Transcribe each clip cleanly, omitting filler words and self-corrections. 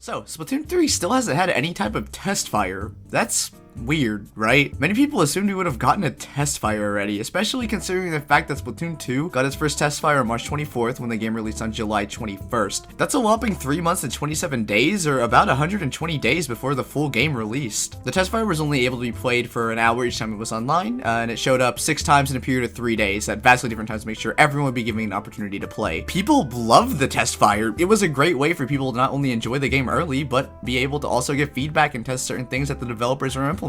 So, Splatoon 3 still hasn't had any type of test fire. That's weird, right? Many people assumed we would have gotten a test fire already, especially considering the fact that Splatoon 2 got its first test fire on March 24th when the game released on July 21st. That's a whopping 3 months and 27 days, or about 120 days before the full game released. The test fire was only able to be played for an hour each time it was online, and it showed up 6 times in a period of 3 days at vastly different times to make sure everyone would be given an opportunity to play. People loved the test fire. It was a great way for people to not only enjoy the game early, but be able to also give feedback and test certain things that the developers are implementing.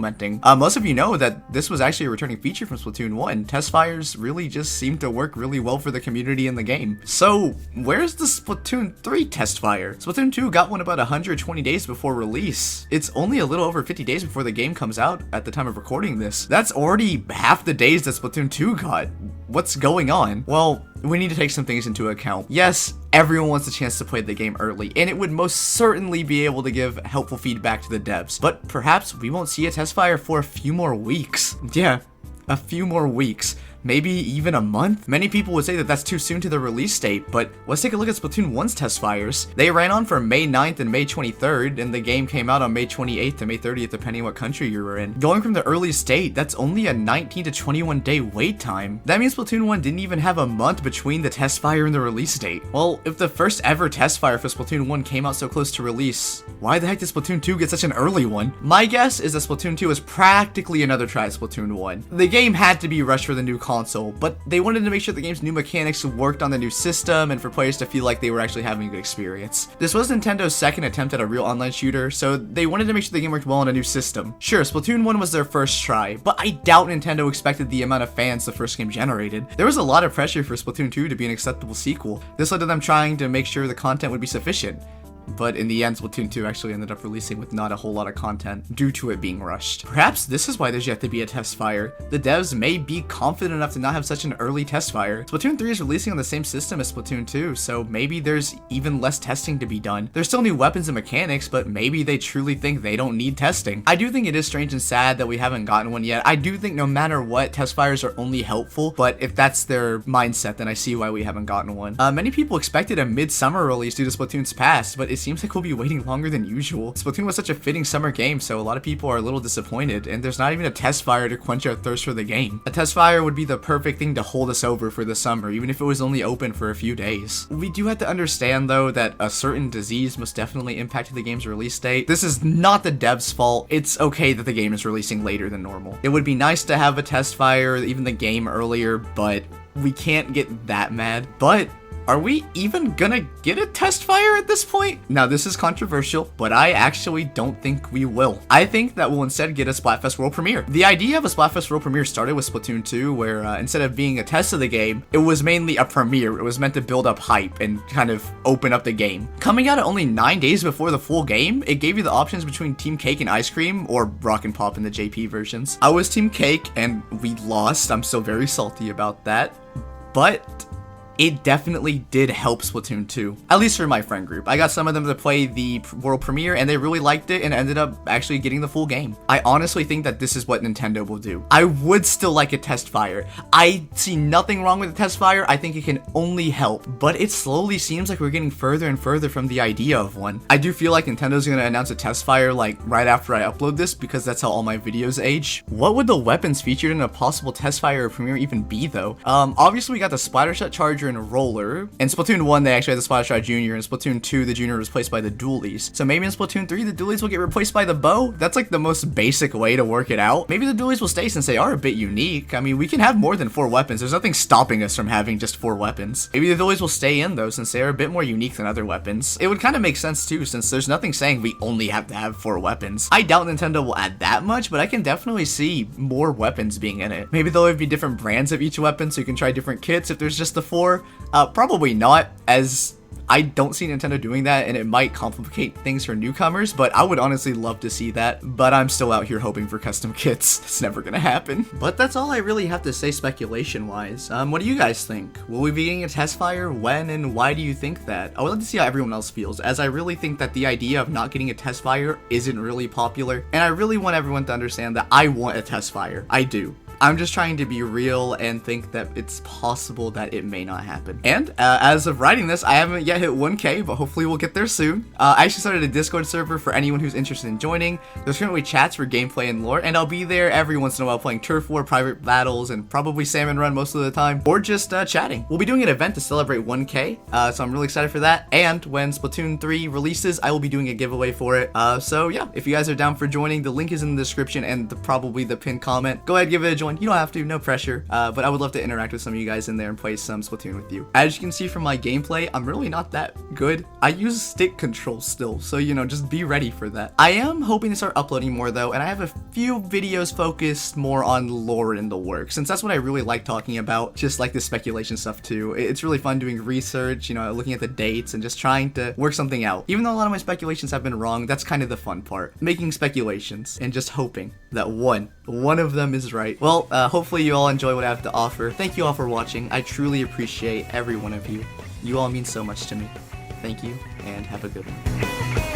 Most of you know that this was actually a returning feature from Splatoon 1. Test fires really just seem to work really well for the community in the game. So, where's the Splatoon 3 test fire? Splatoon 2 got one about 120 days before release. It's only a little over 50 days before the game comes out at the time of recording this. That's already half the days that Splatoon 2 got. What's going on? Well, we need to take some things into account. Yes, everyone wants a chance to play the game early, and it would most certainly be able to give helpful feedback to the devs, but perhaps we won't see a test fire for a few more weeks. Yeah, a few more weeks. Maybe even a month? Many people would say that that's too soon to the release date, but let's take a look at Splatoon 1's test fires. They ran on from May 9th and May 23rd, and the game came out on May 28th to May 30th, depending what country you were in. Going from the earliest date, that's only a 19 to 21 day wait time. That means Splatoon 1 didn't even have a month between the test fire and the release date. Well, if the first ever test fire for Splatoon 1 came out so close to release, why the heck did Splatoon 2 get such an early one? My guess is that Splatoon 2 is practically another try at Splatoon 1. The game had to be rushed for the new console, but they wanted to make sure the game's new mechanics worked on the new system and for players to feel like they were actually having a good experience. This was Nintendo's second attempt at a real online shooter, so they wanted to make sure the game worked well on a new system. Sure, Splatoon 1 was their first try, but I doubt Nintendo expected the amount of fans the first game generated. There was a lot of pressure for Splatoon 2 to be an acceptable sequel. This led to them trying to make sure the content would be sufficient. But in the end, Splatoon 2 actually ended up releasing with not a whole lot of content due to it being rushed. Perhaps this is why there's yet to be a test fire. The devs may be confident enough to not have such an early test fire. Splatoon 3 is releasing on the same system as Splatoon 2, so maybe there's even less testing to be done. There's still new weapons and mechanics, but maybe they truly think they don't need testing. I do think it is strange and sad that we haven't gotten one yet. I do think no matter what, test fires are only helpful, but if that's their mindset, then I see why we haven't gotten one. Many people expected a mid-summer release due to Splatoon's past, but it seems like we'll be waiting longer than usual. Splatoon was such a fitting summer game, so a lot of people are a little disappointed, and there's not even a test fire to quench our thirst for the game. A test fire would be the perfect thing to hold us over for the summer, even if it was only open for a few days. We do have to understand, though, that a certain disease most definitely impacted the game's release date. This is not the devs' fault. It's okay that the game is releasing later than normal. It would be nice to have a test fire, even the game earlier, but we can't get that mad. But are we even gonna get a test fire at this point? Now, this is controversial, but I actually don't think we will. I think that we'll instead get a Splatfest World Premiere. The idea of a Splatfest World Premiere started with Splatoon 2, where instead of being a test of the game, it was mainly a premiere. It was meant to build up hype and kind of open up the game. Coming out at only 9 days before the full game, it gave you the options between Team Cake and Ice Cream, or Rock and Pop in the JP versions. I was Team Cake, and we lost. I'm still very salty about that, but it definitely did help Splatoon 2, at least for my friend group. I got some of them to play the world premiere and they really liked it and ended up actually getting the full game. I honestly think that this is what Nintendo will do. I would still like a test fire. I see nothing wrong with a test fire. I think it can only help, but it slowly seems like we're getting further and further from the idea of one. I do feel like Nintendo's gonna announce a test fire like right after I upload this, because that's how all my videos age. What would the weapons featured in a possible test fire or premiere even be, though? Obviously we got the Splattershot Charger and a Roller. In Splatoon 1, they actually had the Splattershot Junior. In Splatoon 2, the Junior was replaced by the Dualies. So maybe in Splatoon 3, the Dualies will get replaced by the bow? That's like the most basic way to work it out. Maybe the Dualies will stay since they are a bit unique. I mean, we can have more than 4 weapons. There's nothing stopping us from having just 4 weapons. Maybe the Dualies will stay in, though, since they are a bit more unique than other weapons. It would kind of make sense, too, since there's nothing saying we only have to have 4 weapons. I doubt Nintendo will add that much, but I can definitely see more weapons being in it. Maybe there'll be different brands of each weapon, so you can try different kits if there's just the 4. Probably not, as I don't see Nintendo doing that, and it might complicate things for newcomers, but I would honestly love to see that. But I'm still out here hoping for custom kits. It's never gonna happen. But that's all I really have to say speculation-wise. What do you guys think? Will we be getting a test fire? When and why do you think that? I would like to see how everyone else feels, as I really think that the idea of not getting a test fire isn't really popular, and I really want everyone to understand that I want a test fire. I do. I'm just trying to be real and think that it's possible that it may not happen. And as of writing this, I haven't yet hit 1K, but hopefully we'll get there soon. I actually started a Discord server for anyone who's interested in joining. There's currently chats for gameplay and lore, and I'll be there every once in a while playing turf war, private battles, and probably salmon run most of the time, or just chatting. We'll be doing an event to celebrate 1K, so I'm really excited for that. And when Splatoon 3 releases, I will be doing a giveaway for it. So yeah, if you guys are down for joining, the link is in the description and probably the pinned comment. Go ahead, give it a join. You don't have to, no pressure. But I would love to interact with some of you guys in there and play some Splatoon with you. As you can see from my gameplay, I'm really not that good. I use stick control still, so you know, just be ready for that. I am hoping to start uploading more though, and I have a few videos focused more on lore in the works, since that's what I really like talking about, just like the speculation stuff too. It's really fun doing research, you know, looking at the dates and just trying to work something out. Even though a lot of my speculations have been wrong, that's kind of the fun part. Making speculations and just hoping that one of them is right. Well, hopefully you all enjoy what I have to offer. Thank you all for watching. I truly appreciate every one of you. You all mean so much to me. Thank you, and have a good one.